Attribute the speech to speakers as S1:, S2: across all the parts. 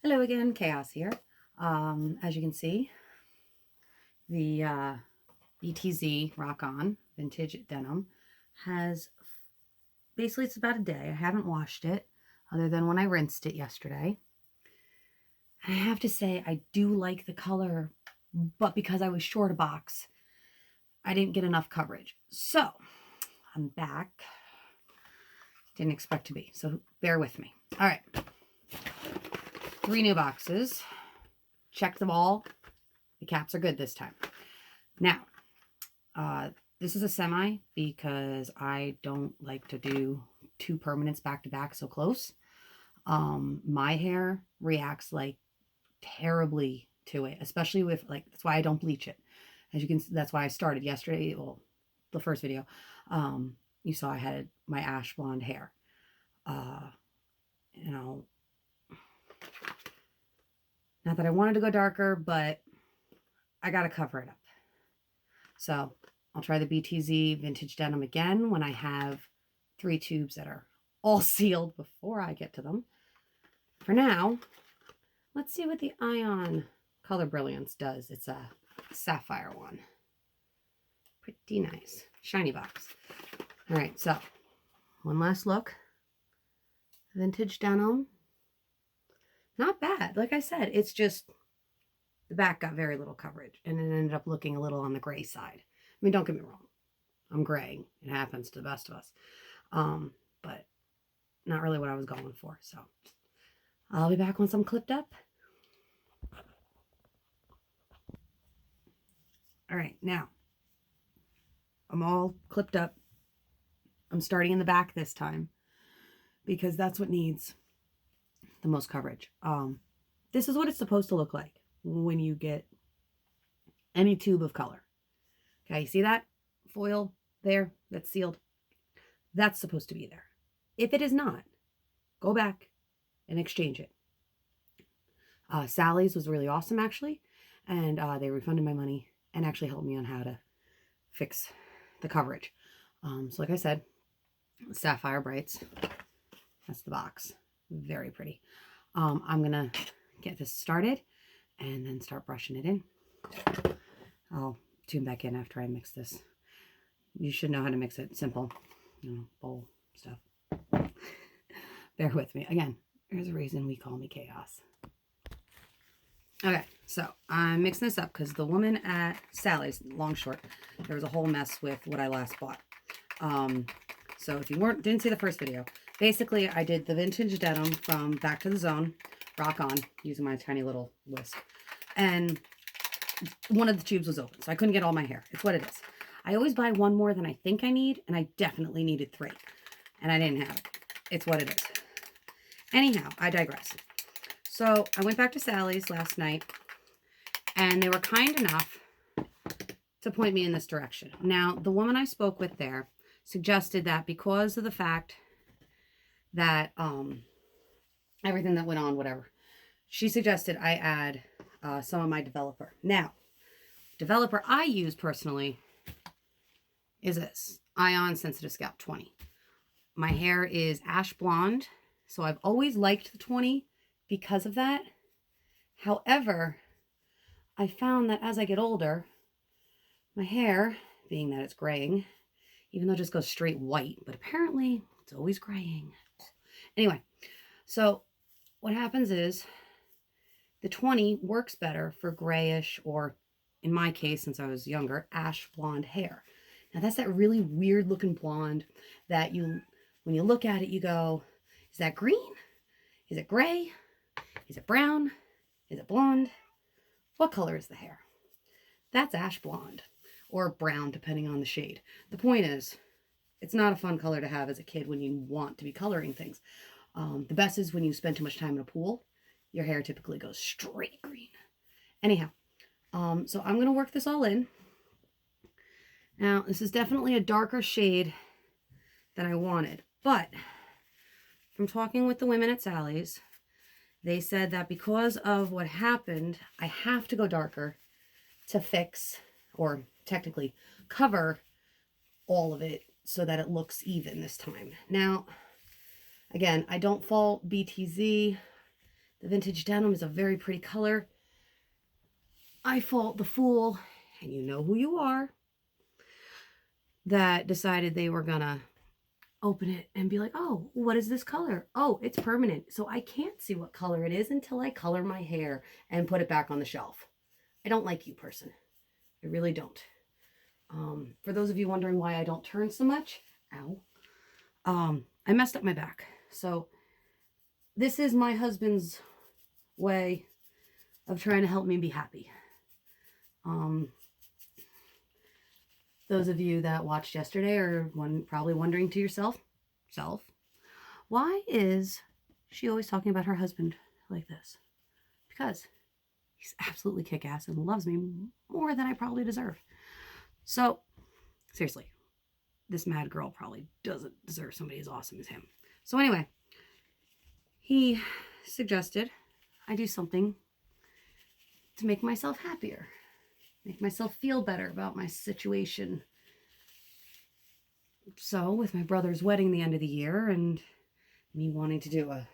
S1: Hello again, Khaos here. As you can see, the BTZ Rock On Vintage Denim has, basically it's about a day. I haven't washed it other than when I rinsed it yesterday. And I have to say, I do like the color, but because I was short a box, I didn't get enough coverage. So, I'm back. Didn't expect to be, so bear with me. All right. 3 new boxes. Check them all. The caps are good this time. Now, this is a semi because I don't like to do 2 permanents back to back so close. My hair reacts like terribly to it, especially with that's why I don't bleach it. As you can see, that's why I started yesterday. Well, the first video, you saw I had my ash blonde hair. You know, not that I wanted to go darker, but I got to cover it up. So I'll try the BTZ Vintage Denim again when I have 3 tubes that are all sealed before I get to them. For now, let's see what the Ion Color Brilliance does. It's a sapphire one. Pretty nice. Shiny box. All right, so one last look. Vintage Denim. Not bad. Like I said, it's just the back got very little coverage, and it ended up looking a little on the gray side. I mean, don't get me wrong. I'm graying. It happens to the best of us. But not really what I was going for. So I'll be back once I'm clipped up. All right, now I'm all clipped up. I'm starting in the back this time because that's what needs the most coverage. This is what it's supposed to look like when you get any tube of color. Okay, you see that foil there that's sealed? That's supposed to be there. If it is not, go back and exchange it. Sally's was really awesome, actually, and they refunded my money and actually helped me on how to fix the coverage. So like I said, Sapphire Brights. That's the box. Very pretty. I'm going to get this started and then start brushing it in. I'll tune back in after I mix this. You should know how to mix it. Simple. Bowl stuff. Bear with me. Again, there's a reason we call me Khaos. Okay, so I'm mixing this up because the woman at Sally's, long short, there was a whole mess with what I last bought. So if you didn't see the first video, basically I did the vintage denim from Back to the Zone, Rock On, using my tiny little whisk. And one of the tubes was open, so I couldn't get all my hair. It's what it is. I always buy one more than I think I need, and I definitely needed 3. And I didn't have it. It's what it is. Anyhow, I digress. So I went back to Sally's last night, and they were kind enough to point me in this direction. Now, the woman I spoke with there suggested that because of the fact that everything that went on, whatever, she suggested I add some of my developer. Now, developer I use personally is this Ion Sensitive Scalp 20. My hair is ash blonde, so I've always liked the 20 because of that. However, I found that as I get older, my hair, being that it's graying, even though it just goes straight white, but apparently it's always graying. Anyway, so what happens is the 20 works better for grayish, or in my case, since I was younger, ash blonde hair. Now that's that really weird looking blonde that when you look at it, you go, is that green? Is it gray? Is it brown? Is it blonde? What color is the hair? That's ash blonde or brown, depending on the shade. The point is, it's not a fun color to have as a kid when you want to be coloring things. The best is when you spend too much time in a pool, your hair typically goes straight green. Anyhow, so I'm going to work this all in. Now, this is definitely a darker shade than I wanted, but from talking with the women at Sally's, they said that because of what happened, I have to go darker to fix, or technically cover, all of it so that it looks even this time. Now, again, I don't fault BTZ. The vintage denim is a very pretty color. I fault the fool, and you know who you are, that decided they were gonna open it and be like, oh, what is this color? Oh, it's permanent. So I can't see what color it is until I color my hair and put it back on the shelf. I don't like you, person. I really don't. For those of you wondering why I don't turn so much, ow, I messed up my back. So this is my husband's way of trying to help me be happy. Those of you that watched yesterday are probably wondering to yourself, why is she always talking about her husband like this? Because he's absolutely kick-ass and loves me more than I probably deserve. So, seriously, this mad girl probably doesn't deserve somebody as awesome as him. So anyway, he suggested I do something to make myself happier, make myself feel better about my situation. So with my brother's wedding the end of the year and me wanting to do a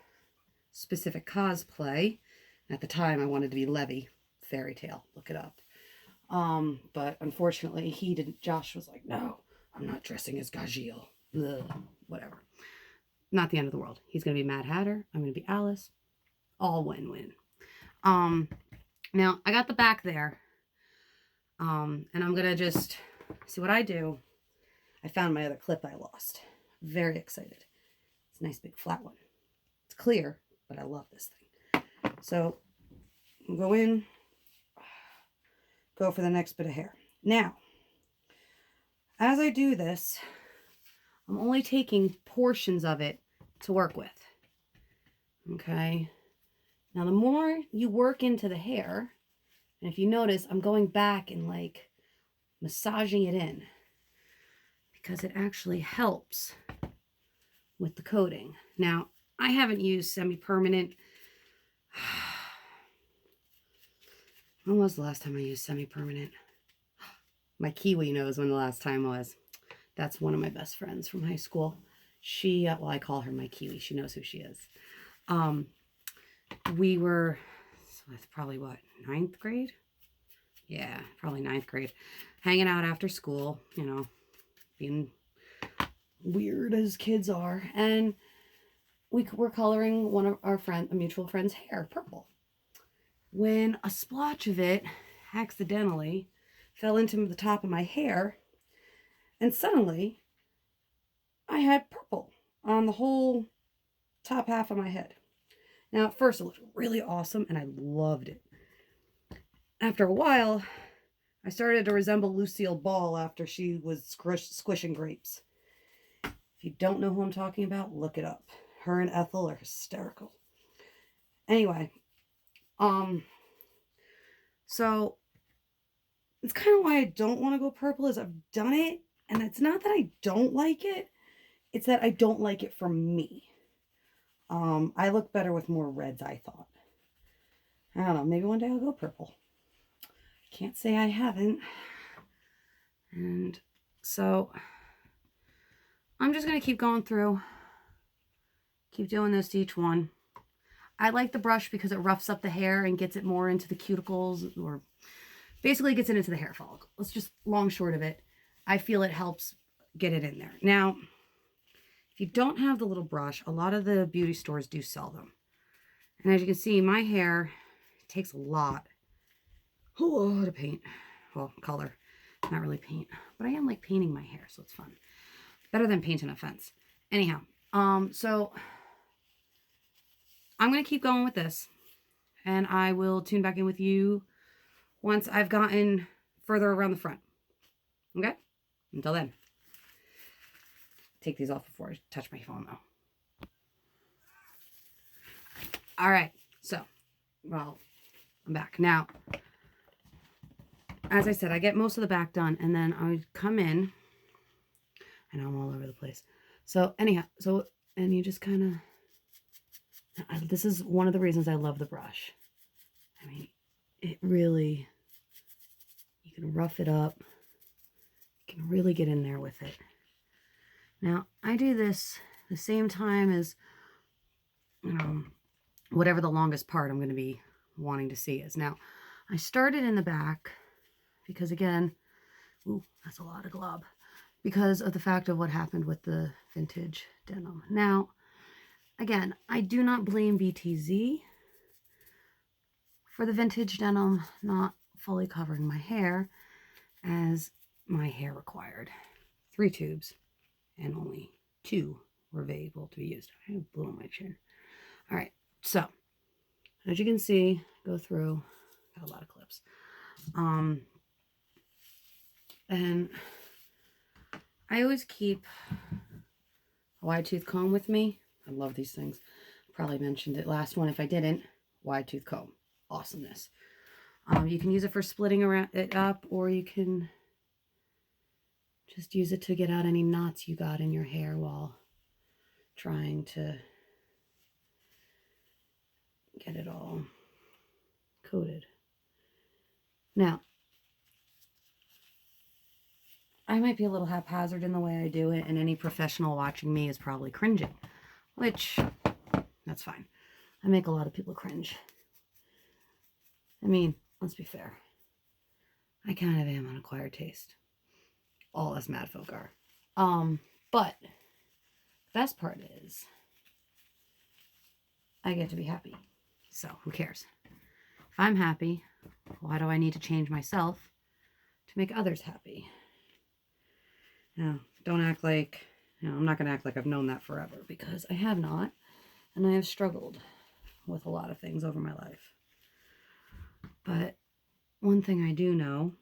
S1: specific cosplay, at the time I wanted to be Levy, fairy tale, look it up. But unfortunately he didn't. Josh was like, no, I'm not dressing as Gajeel. Whatever. Not the end of the world. He's going to be Mad Hatter. I'm going to be Alice. All win-win. Now I got the back there. And I'm going to just see what I do. I found my other clip I lost. Very excited. It's a nice big flat one. It's clear, but I love this thing. So I'll go in, go for the next bit of hair. Now, as I do this, I'm only taking portions of it to work with. Okay. Now, the more you work into the hair, and if you notice, I'm going back and like massaging it in because it actually helps with the coating. Now, I haven't used semi-permanent. When was the last time I used semi-permanent? My Kiwi knows when the last time was. That's one of my best friends from high school. She, well, I call her my Kiwi. She knows who she is. We were, so that's probably what, 9th grade? Yeah, probably 9th grade. Hanging out after school, you know, being weird as kids are. And we were coloring one of our a mutual friend's hair purple. When a splotch of it accidentally fell into the top of my hair, and suddenly I had purple on the whole top half of my head. Now, at first, it looked really awesome, and I loved it. After a while, I started to resemble Lucille Ball after she was squishing grapes. If you don't know who I'm talking about, look it up. Her and Ethel are hysterical. Anyway, so it's kind of why I don't want to go purple, is I've done it, and it's not that I don't like it, it's that I don't like it for me. I look better with more reds, I thought. I don't know, maybe one day I'll go purple. Can't say I haven't. And so I'm just going to keep going through. Keep doing this to each one. I like the brush because it roughs up the hair and gets it more into the cuticles, or basically gets it into the hair follicle. Let's just long short of it. I feel it helps get it in there. Now, if you don't have the little brush, a lot of the beauty stores do sell them. And as you can see, my hair takes a lot to paint. Well, color. Not really paint. But I am like painting my hair, so it's fun. Better than painting a fence. Anyhow, so I'm going to keep going with this. And I will tune back in with you once I've gotten further around the front. Okay? Until then. Take these off before I touch my phone, though. Alright, so, well, I'm back. Now, as I said, I get most of the back done, and then I come in, and I'm all over the place. So, anyhow, and you just kind of, this is one of the reasons I love the brush. I mean, it really, you can rough it up. You can really get in there with it. Now, I do this the same time as, whatever the longest part I'm going to be wanting to see is. Now, I started in the back because, again, ooh, that's a lot of glob, because of the fact of what happened with the vintage denim. Now, again, I do not blame BTZ for the vintage denim not fully covering my hair, as my hair required 3 tubes and only 2 were able to be used. I blew on my chin. All right, so as you can see, go through, got a lot of clips. And I always keep a wide tooth comb with me. I love these things. Probably mentioned it last one. If I didn't, wide tooth comb. Awesomeness. You can use it for splitting around it up, or you can just use it to get out any knots you got in your hair while trying to get it all coated. Now, I might be a little haphazard in the way I do it, and any professional watching me is probably cringing, which, that's fine. I make a lot of people cringe. I mean, let's be fair. I kind of am an acquired taste. All us mad folk are. But the best part is I get to be happy. So who cares? If I'm happy, why do I need to change myself to make others happy? Now, don't act like, I'm not going to act like I've known that forever, because I have not. And I have struggled with a lot of things over my life. But one thing I do know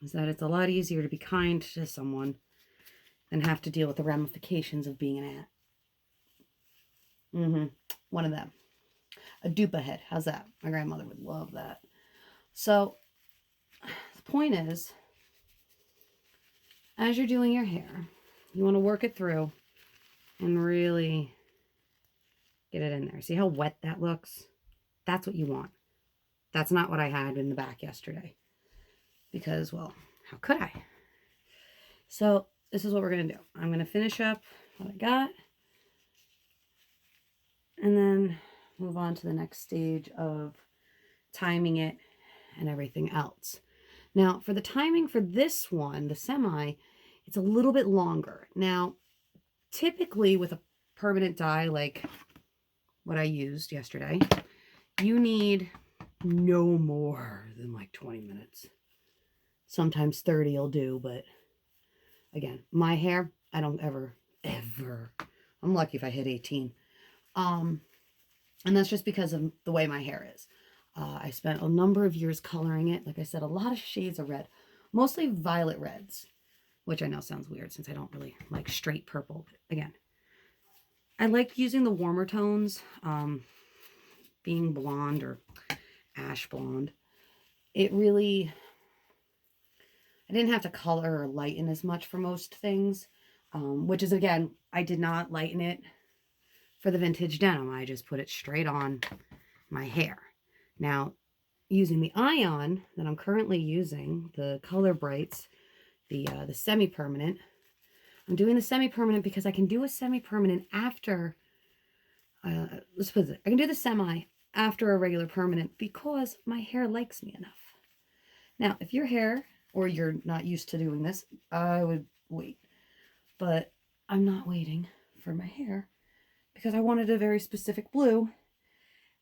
S1: is that it's a lot easier to be kind to someone than have to deal with the ramifications of being an ant. One of them. A dupa head. How's that? My grandmother would love that. So, the point is, as you're doing your hair, you want to work it through and really get it in there. See how wet that looks? That's what you want. That's not what I had in the back yesterday. Because, well, how could I? So, this is what we're going to do. I'm going to finish up what I got, and then move on to the next stage of timing it and everything else. Now, for the timing for this one, the semi, it's a little bit longer. Now, typically with a permanent dye like what I used yesterday, you need no more than like 20 minutes. Sometimes 30 will do, but again, my hair, I don't ever, I'm lucky if I hit 18. And that's just because of the way my hair is. I spent a number of years coloring it. Like I said, a lot of shades of red, mostly violet reds, which I know sounds weird since I don't really like straight purple. But again, I like using the warmer tones, being blonde or ash blonde. It really, I didn't have to color or lighten as much for most things, which is, again, I did not lighten it for the vintage denim. I just put it straight on my hair. Now, using the ion that I'm currently using, the Color Brights, the semi-permanent, I'm doing the semi-permanent because I can do a semi-permanent after, let's put it, I can do the semi after a regular permanent because my hair likes me enough. Now, if your hair, or you're not used to doing this, I would wait. But I'm not waiting for my hair because I wanted a very specific blue.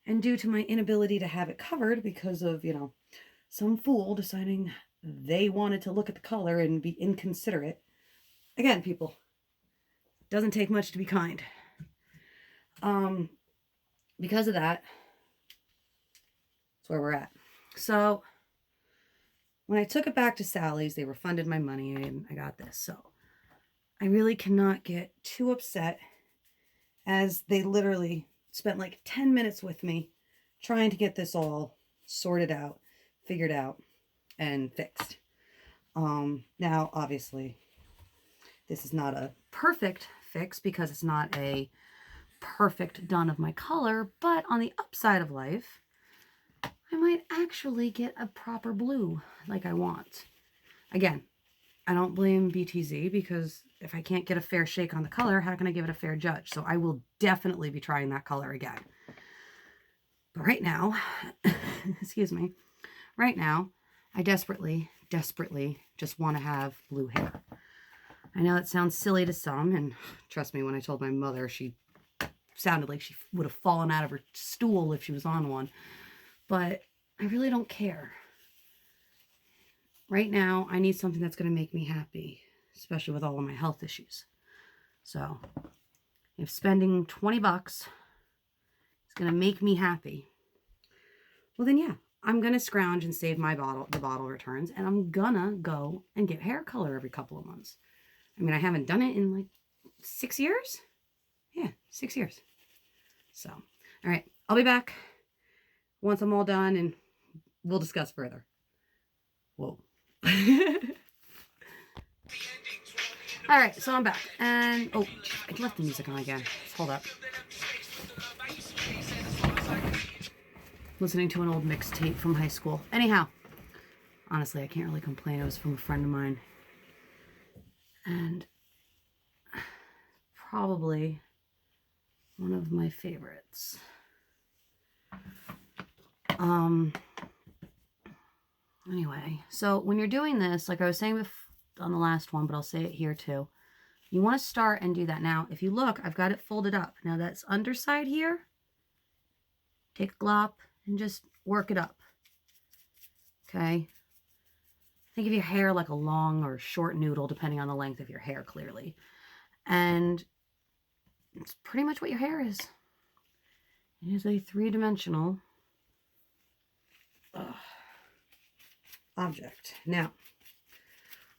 S1: And due to my inability to have it covered because of, some fool deciding they wanted to look at the color and be inconsiderate. Again, people, it doesn't take much to be kind. Because of that, that's where we're at. So, when I took it back to Sally's, they refunded my money and I got this. So, I really cannot get too upset, as they literally spent like 10 minutes with me trying to get this all sorted out, figured out, and fixed. Now, obviously, this is not a perfect fix because it's not a perfect done of my color, but on the upside of life, I might actually get a proper blue like I want. Again, I don't blame BTZ because if I can't get a fair shake on the color, how can I give it a fair judge? So I will definitely be trying that color again. But right now, excuse me, right now, I desperately just want to have blue hair. I know it sounds silly to some, and trust me, when I told my mother, she sounded like she would have fallen out of her stool if she was on one. But I really don't care. Right now, I need something that's going to make me happy, especially with all of my health issues. So, if spending 20 bucks is going to make me happy, well then yeah, I'm going to scrounge and save the bottle returns, and I'm gonna go and get hair color every couple of months. I mean, I haven't done it in like 6 years. Yeah, 6 years. So, all right, I'll be back once I'm all done and we'll discuss further. Whoa. All right, so I'm back. And, oh, I left the music on again. Hold up. Listening to an old mixtape from high school. Anyhow, honestly, I can't really complain. It was from a friend of mine. And probably one of my favorites. Anyway, so when you're doing this, like I was saying on the last one, but I'll say it here too, you want to start and do that. Now, if you look, I've got it folded up. Now that's underside here. Take a glop and just work it up. Okay. Think of your hair like a long or short noodle, depending on the length of your hair, clearly. And it's pretty much what your hair is. It is a three-dimensional object. Now,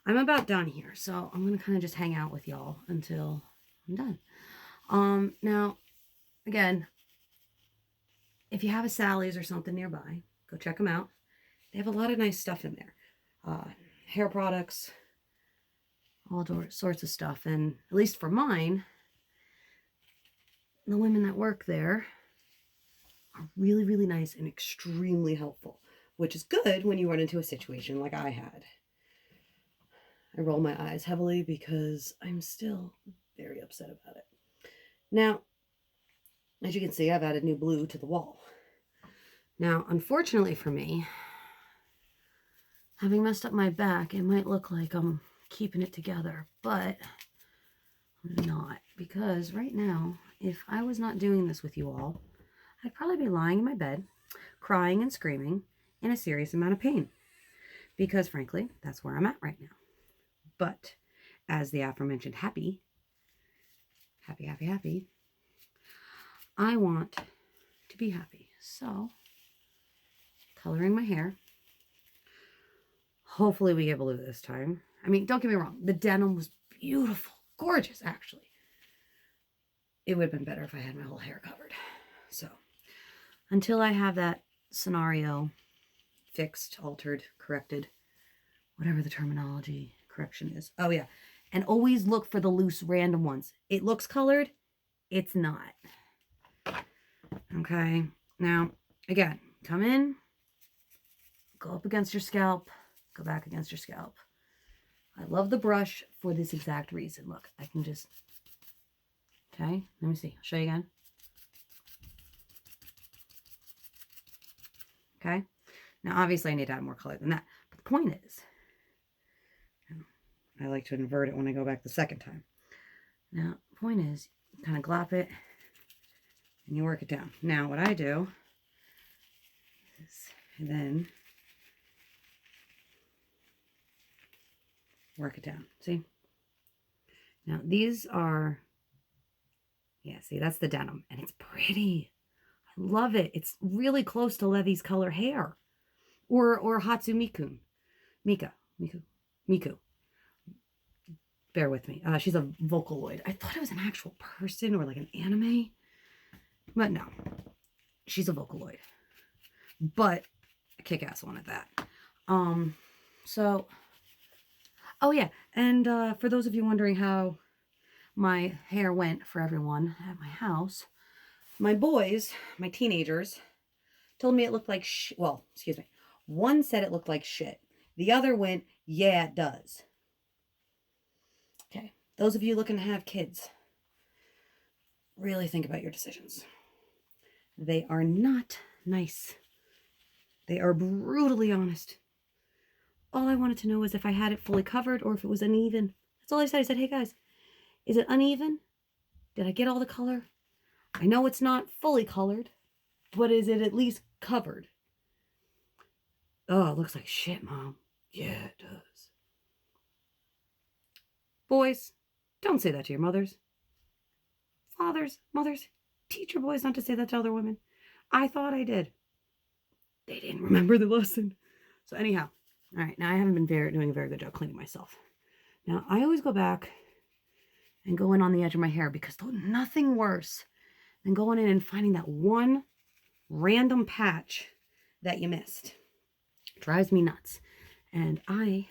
S1: I'm about done here, so I'm going to kind of just hang out with y'all until I'm done. Now, again, if you have a Sally's or something nearby, go check them out. They have a lot of nice stuff in there. Hair products, all sorts of stuff. And at least for mine, the women that work there are really, really nice and extremely helpful, which is good when you run into a situation like I had. I roll my eyes heavily because I'm still very upset about it. Now, as you can see, I've added new blue to the wall. Now, unfortunately for me, having messed up my back, it might look like I'm keeping it together, but I'm not. Because right now, if I was not doing this with you all, I'd probably be lying in my bed, crying and screaming in a serious amount of pain. Because frankly, that's where I'm at right now. But as the aforementioned happy, I want to be happy. So, coloring my hair. Hopefully we get blue this time. I mean, don't get me wrong. The denim was beautiful. Gorgeous, actually. It would have been better if I had my whole hair covered. So, until I have that scenario fixed, altered, corrected, whatever the terminology correction is. Oh, yeah. And always look for the loose random ones. It looks colored. It's not. Okay. Now, again, come in, go up against your scalp, go back against your scalp. I love the brush for this exact reason. Look, I can just, okay, let me see. I'll show you again. Okay. Now, obviously, I need to add more color than that. But the point is, I like to invert it when I go back the second time. Now, the point is, you kind of glop it, and you work it down. Now, what I do is then work it down. See? Now, these are, yeah, see, that's the denim, and it's pretty. I love it. It's really close to Levi's color hair, or Hatsumikun, Miku. Bear with me. She's a Vocaloid. I thought it was an actual person or like an anime, but no, she's a Vocaloid. But a kick-ass one at that. So, oh yeah, and for those of you wondering how my hair went for everyone at my house, my boys, my teenagers, told me it looked like well, excuse me. One said it looked like shit. The other went, yeah, it does. Okay, those of you looking to have kids, really think about your decisions. They are not nice. They are brutally honest. All I wanted to know was if I had it fully covered or if it was uneven. That's all I said. I said, hey guys, is it uneven? Did I get all the color? I know it's not fully colored, but is it at least covered? Oh, it looks like shit, Mom. Yeah, it does. Boys, don't say that to your mothers. Fathers, mothers, teach your boys not to say that to other women. I thought I did. They didn't remember the lesson. So anyhow, all right, now I haven't been doing a very good job cleaning myself. Now, I always go back and go in on the edge of my hair because there's nothing worse than going in and finding that one random patch that you missed. It drives me nuts. And oh,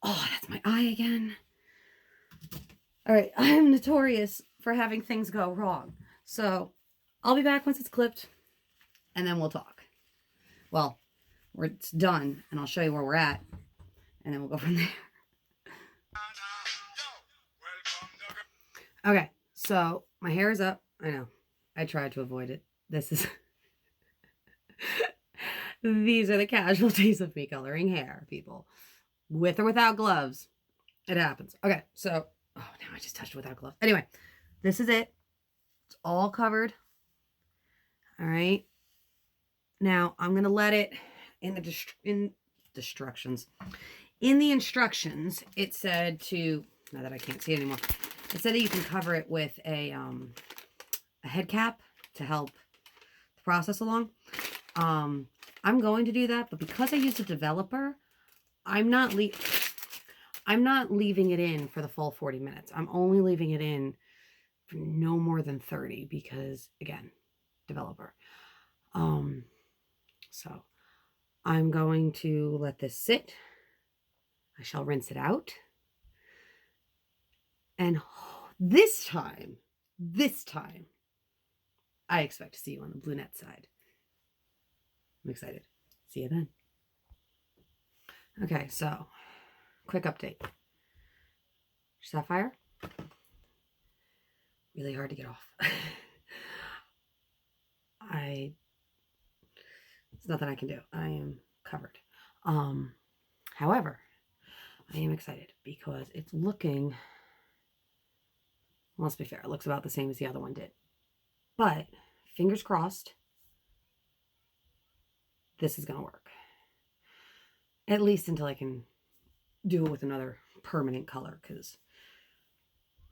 S1: that's my eye again. All right, I am notorious for having things go wrong. So I'll be back once it's clipped and then we'll talk. Well, it's done and I'll show you where we're at and then we'll go from there. Okay, so my hair is up. I know. I tried to avoid it. These are the casualties of me coloring hair, people. With or without gloves. It happens. Okay, so, now I just touched it without gloves. Anyway, this is it. It's all covered. All right. Now, I'm going to let it in the instructions. In the instructions, it said to, now that I can't see it anymore, it said that you can cover it with a head cap to help the process along. I'm going to do that, but because I used a developer, I'm not leaving it in for the full 40 minutes. I'm only leaving it in for no more than 30 because, again, developer. So I'm going to let this sit. I shall rinse it out. And this time, I expect to see you on the brunette side. I'm excited. See you then. Okay, so quick update. Sapphire. Really hard to get off. It's nothing I can do. I am covered. However, I am excited because it's looking, well, let's be fair, it looks about the same as the other one did. But fingers crossed, this is going to work. At least until I can do it with another permanent color, because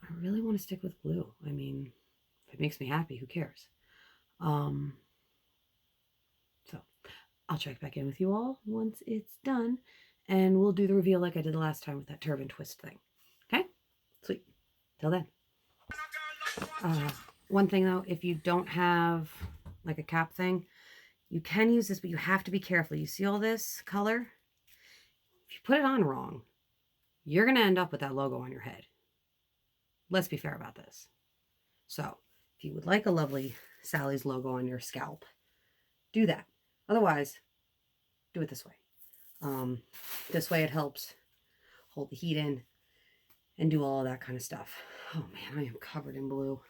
S1: I really want to stick with blue. I mean, if it makes me happy, who cares? So I'll check back in with you all once it's done, and we'll do the reveal like I did the last time with that turban twist thing. Okay? Sweet. Till then. One thing though, if you don't have like a cap thing, you can use this, but you have to be careful. You see all this color? If you put it on wrong, you're going to end up with that logo on your head. Let's be fair about this. So if you would like a lovely Sally's logo on your scalp, do that. Otherwise, do it this way. This way it helps hold the heat in and do all of that kind of stuff. Oh man, I am covered in blue.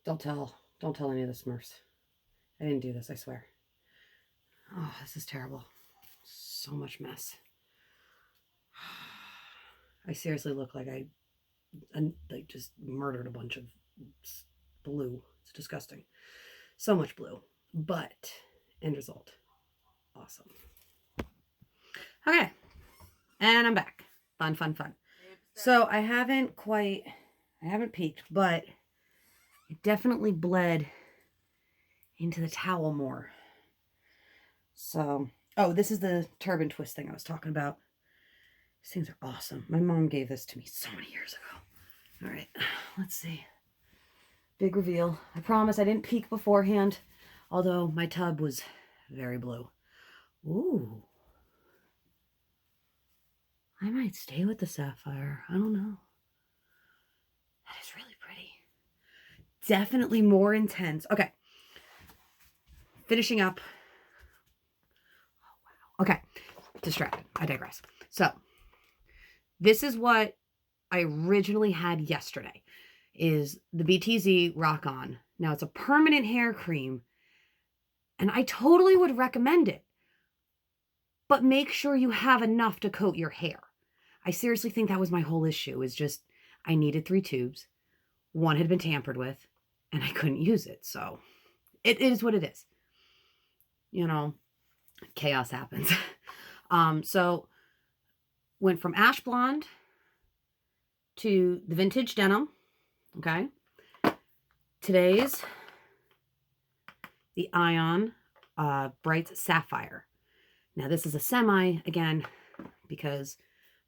S1: Don't tell any of the Smurfs. I didn't do this, I swear. Oh, this is terrible. So much mess. I seriously look like I just murdered a bunch of blue. It's disgusting. So much blue. But, end result. Awesome. Okay. And I'm back. Fun, fun, fun. So I haven't peeked, but it definitely bled into the towel more. So, oh, this is the turban twist thing I was talking about. These things are awesome. My mom gave this to me so many years ago. All right, let's see. Big reveal. I promise I didn't peek beforehand, although my tub was very blue. Ooh. I might stay with the sapphire. I don't know. That is really pretty. Definitely more intense. Okay. Finishing up. Oh, wow. Okay. Distracted. I digress. So, this is what I originally had yesterday. Is the BTZ Rock On Now, it's a permanent hair cream, and I totally would recommend it. But make sure you have enough to coat your hair. I seriously think that was my whole issue, is just I needed 3 tubes. One had been tampered with, and I couldn't use it. So it is what it is. You know, chaos happens. So went from ash blonde to the vintage denim. Okay. Today's the Ion Brights Sapphire. Now this is a semi, again, because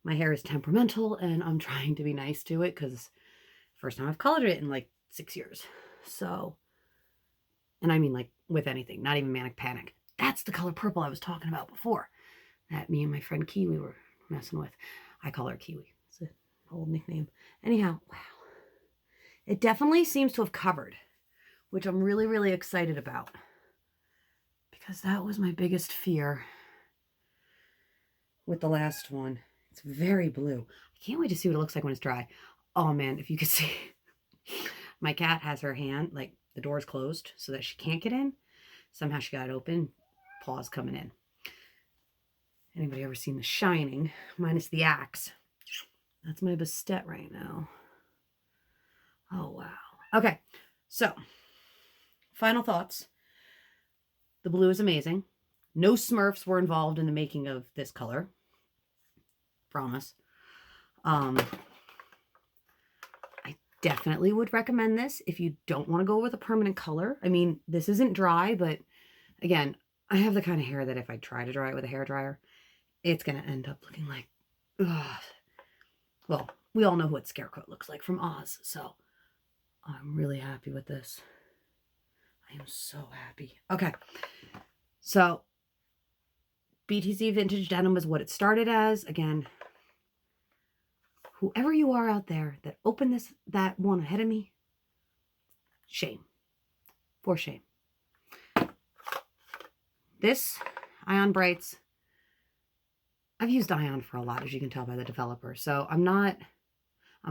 S1: my hair is temperamental and I'm trying to be nice to it because first time I've colored it in like 6 years. So, and I mean like with anything, not even manic panic. That's the color purple I was talking about before that me and my friend Kiwi were messing with. I call her Kiwi. It's an old nickname. Anyhow, wow. It definitely seems to have covered, which I'm really, really excited about because that was my biggest fear with the last one. It's very blue. I can't wait to see what it looks like when it's dry. Oh man, if you could see, my cat has her hand, like the door's closed so that she can't get in. Somehow she got it open, paws coming in. Anybody ever seen The Shining, minus the axe? That's my Bastet right now. Oh, wow. Okay, so final thoughts. The blue is amazing. No Smurfs were involved in the making of this color. Promise. I definitely would recommend this if you don't want to go with a permanent color. I mean, this isn't dry, but again, I have the kind of hair that if I try to dry it with a hairdryer, it's going to end up looking like, ugh. Well, we all know what Scarecrow looks like from Oz, so I'm really happy with this. I am so happy. Okay, so BTC Vintage Denim is what it started as. Again, whoever you are out there that opened that one ahead of me, shame. For shame. This Ion Brights, I've used Ion for a lot, as you can tell by the developer. So I'm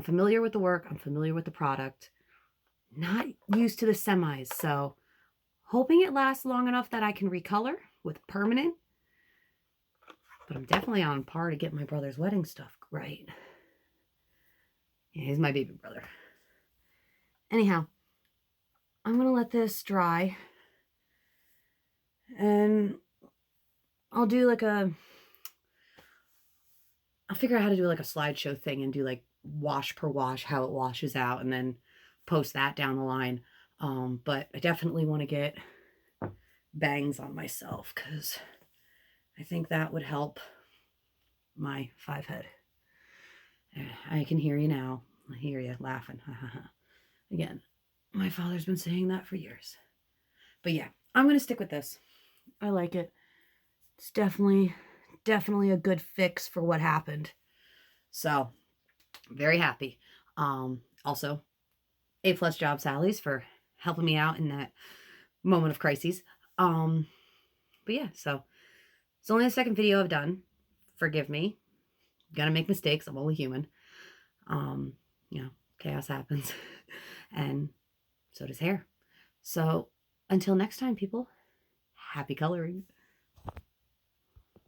S1: familiar with the work. I'm familiar with the product. Not used to the semis. So hoping it lasts long enough that I can recolor with permanent. But I'm definitely on par to get my brother's wedding stuff right. Yeah, he's my baby brother. Anyhow, I'm going to let this dry. And I'll do like I'll figure out how to do like a slideshow thing and do like wash per wash, how it washes out, and then post that down the line. But I definitely want to get bangs on myself because I think that would help my 5 head. I can hear you now. I hear you laughing. Again, my father's been saying that for years. But yeah, I'm going to stick with this. I like it. It's definitely a good fix for what happened. So, very happy. Also, A+ job, Sally's, for helping me out in that moment of crises. But yeah, so it's only the second video I've done. Forgive me. Gonna make mistakes. I'm only human. You know, chaos happens. And so does hair. So until next time, people, happy coloring.